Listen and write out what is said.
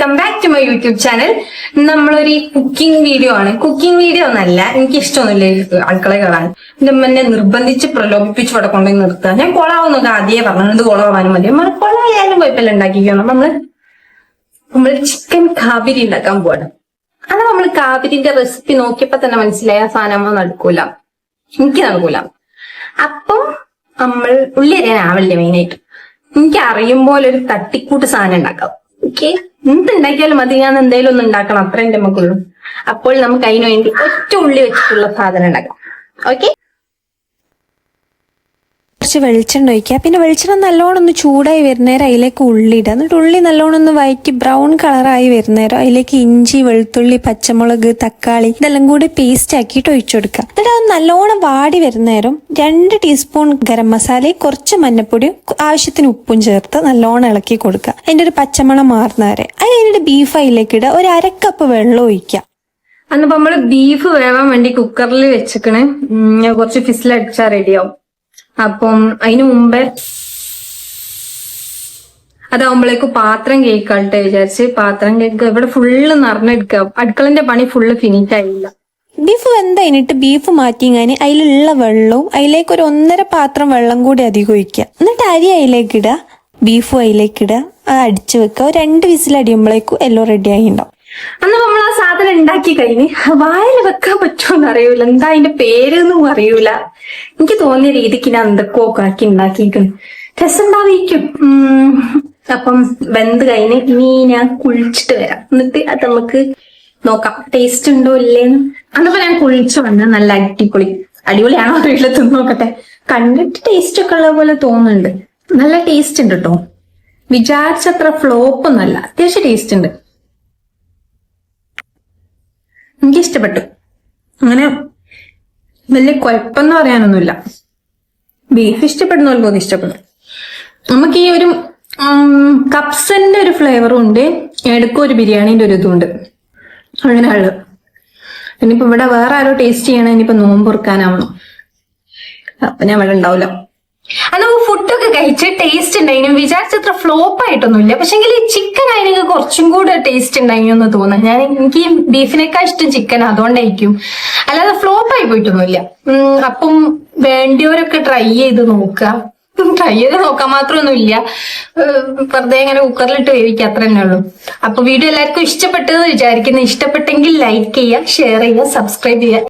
Welcome back to my YouTube channel. നമ്മളൊരു cooking video ആണ്. Cooking video ഒന്നല്ല, എനിക്ക് ഇഷ്ടമൊന്നുമില്ല അടുക്കള കയറാൻ. എന്റെ അമ്മനെ നിർബന്ധിച്ച് പ്രലോഭിപ്പിച്ച് ഇവിടെ കൊണ്ടുപോയി നിർത്തുക. ഞാൻ കൊളാവുന്നൊക്കെ ആദ്യമേ പറഞ്ഞു, ഇത് കൊളാവാനും മതി. നമ്മൾ കൊളായാലും കുഴപ്പമില്ല ഉണ്ടാക്കിക്കണം. നമ്മള് ചിക്കൻ കാബിരി ഉണ്ടാക്കാൻ പോവാണ്. അത് നമ്മൾ കാബിരിന്റെ റെസിപ്പി നോക്കിയപ്പോ തന്നെ മനസ്സിലായ ആ സാധനം നടക്കൂല, എനിക്ക് നടക്കൂല. അപ്പം നമ്മൾ ഉള്ളി അരിയാനാവില്ല മെയിനായിട്ട്. എനിക്ക് അറിയും പോലെ ഒരു തട്ടിക്കൂട്ട് സാധനം ഉണ്ടാക്കാം. ഓക്കെ, എന്തുണ്ടാക്കിയാലും അത് ഞാൻ എന്തായാലും ഒന്ന് ഉണ്ടാക്കണം, അത്ര എന്റെ നമുക്കുള്ളൂ. അപ്പോൾ നമുക്ക് അതിനു വേണ്ടി ഒറ്റ ഉള്ളി വെച്ചിട്ടുള്ള സാധനം ഉണ്ടാക്കാം. ഓക്കെ, കുറച്ച് വെളിച്ചെണ്ണ ഒഴിക്കുക. പിന്നെ വെളിച്ചെണ്ണ നല്ലോണം ഒന്ന് ചൂടായി വരുന്നേരം അതിലേക്ക് ഉള്ളി ഇടുക. എന്നിട്ട് ഉള്ളി നല്ലോണം ഒന്ന് വഴറ്റി ബ്രൗൺ കളറായി വരുന്നേരം അതിലേക്ക് ഇഞ്ചി, വെളുത്തുള്ളി, പച്ചമുളക്, തക്കാളി ഇതെല്ലാം കൂടി പേസ്റ്റ് ആക്കിയിട്ട് ഒഴിച്ചു കൊടുക്കുക. എന്നിട്ട് അത് നല്ലോണം വാടി വരുന്നേരം 2 ടീസ്പൂൺ ഗരം മസാലയും കുറച്ച് മഞ്ഞപ്പൊടിയും ആവശ്യത്തിന് ഉപ്പും ചേർത്ത് നല്ലോണം ഇളക്കി കൊടുക്കുക. അതിന്റെ ഒരു പച്ചമണം മാറുന്നവരെ. അത് കഴിഞ്ഞിട്ട് ബീഫ് അതിലേക്ക് ഇടുക. ഒരു 1/2 കപ്പ് വെള്ളം ഒഴിക്കുക. അന്നിപ്പോ നമ്മള് ബീഫ് വേവാൻ വേണ്ടി കുക്കറിൽ വെച്ചിക്കണേ. കുറച്ച് ഫിസിലടിച്ചാൽ റെഡിയാവും. അപ്പം അതിനു മുമ്പേ അതാവുമ്പോഴേക്കും പാത്രം കേൾക്കാട്ടെ വിചാരിച്ച് പാത്രം കേൾക്കുക. ഇവിടെ ഫുള്ള് നിറഞ്ഞെടുക്കുക. അടുക്കളന്റെ പണി ഫുള്ള് ഫിനിറ്റ് ആയില്ല. ബീഫ് വെന്ത് കഴിഞ്ഞിട്ട് ബീഫ് മാറ്റിങ്ങാന് അതിലുള്ള വെള്ളവും അതിലേക്ക് ഒരു 1.5 പാത്രം വെള്ളം കൂടി അധികം ഒഴിക്കുക. എന്നിട്ട് അരി അതിലേക്ക് ഇടുക, ബീഫും അതിലേക്ക് ഇടുക, അത് അടിച്ചു വെക്കുക. 2 വിസിൽ അടിയുമ്പോഴേക്കും എല്ലാം റെഡി ആയി ഉണ്ടാവും. അന്ന് നമ്മൾ ആ സാധനം ഉണ്ടാക്കി കഴിഞ്ഞ് വായിൽ വെക്കാൻ പറ്റുമോന്ന് അറിയൂല, എന്താ അതിന്റെ പേരൊന്നും അറിയൂല. എനിക്ക് തോന്നിയ രീതിക്ക് ഞാൻ എന്തൊക്കെയോ ആക്കി ഉണ്ടാക്കിയിരിക്കുന്നു. രസം ഉണ്ടാവിക്കും. അപ്പം വെന്ത് കഴിഞ്ഞ് ഇനി ഞാൻ കുളിച്ചിട്ട് വരാം. എന്നിട്ട് അത് നമുക്ക് നോക്കാം ടേസ്റ്റ് ഉണ്ടോ ഇല്ലേന്ന്. അന്നപ്പോ ഞാൻ കുളിച്ചു വന്ന് നല്ല അടിപൊളിയാണോ അറിയില്ല, തിന്ന് നോക്കട്ടെ. കണ്ടിട്ട് ടേസ്റ്റ് ഒക്കെ ഉള്ള പോലെ തോന്നുന്നുണ്ട്. നല്ല ടേസ്റ്റ് ഉണ്ട് കേട്ടോ, വിചാരിച്ചത്ര ഫ്ലോപ്പ് ഒന്നല്ല, അത്യാവശ്യം ടേസ്റ്റ് ഉണ്ട്. എനിക്ക് ഇഷ്ടപ്പെട്ടു. അങ്ങനെ വലിയ കുഴപ്പമെന്ന് പറയാനൊന്നുമില്ല. ബീഫ് ഇഷ്ടപ്പെടുന്നവർക്ക് ഇഷ്ടപ്പെടും. നമുക്ക് ഈ ഒരു കപ്സന്റെ ഒരു ഫ്ലേവറും ഉണ്ട്, എടുക്കും ഒരു ബിരിയാണിന്റെ ഒരു ഇതും ഉണ്ട്. അങ്ങനെയുള്ളു. ഇനിയിപ്പോ ഇവിടെ വേറെ ആരോ ടേസ്റ്റ് ചെയ്യണം. ഇനിയിപ്പോ നോമ്പ് തുറക്കാനാവണം, അപ്പൊ ഞാൻ ഇവിടെ ഉണ്ടാവില്ല. അത് നമുക്ക് ഫുഡൊക്കെ കഴിച്ച് ടേസ്റ്റ് ഉണ്ടായിരുന്നു. വിചാരിച്ചത്ര ഫ്ലോപ്പ് ആയിട്ടൊന്നുമില്ല. പക്ഷെങ്കിൽ ഈ ചിക്കൻ ആയിരുന്നു കുറച്ചും കൂടെ ടേസ്റ്റ് ഉണ്ടായിരുന്നു തോന്നുന്നു. എനിക്ക് ബീഫിനേക്കാൾ ഇഷ്ടം ചിക്കൻ, അതുകൊണ്ടായിരിക്കും. അല്ലാതെ ഫ്ലോപ്പ് ആയി പോയിട്ടൊന്നുമില്ല. അപ്പം വേണ്ടിയവരൊക്കെ ട്രൈ ചെയ്ത് നോക്കുക. ട്രൈ ചെയ്ത് നോക്കാൻ മാത്രമൊന്നുമില്ല, വെറുതെ ഇങ്ങനെ കുക്കറിലിട്ട് വേവിക്കുക, അത്ര തന്നെ ഉള്ളൂ. അപ്പൊ വീഡിയോ എല്ലാവർക്കും ഇഷ്ടപ്പെട്ടെന്ന് വിചാരിക്കുന്നു. ഇഷ്ടപ്പെട്ടെങ്കിൽ ലൈക്ക് ചെയ്യുക, ഷെയർ ചെയ്യുക, സബ്സ്ക്രൈബ് ചെയ്യുക.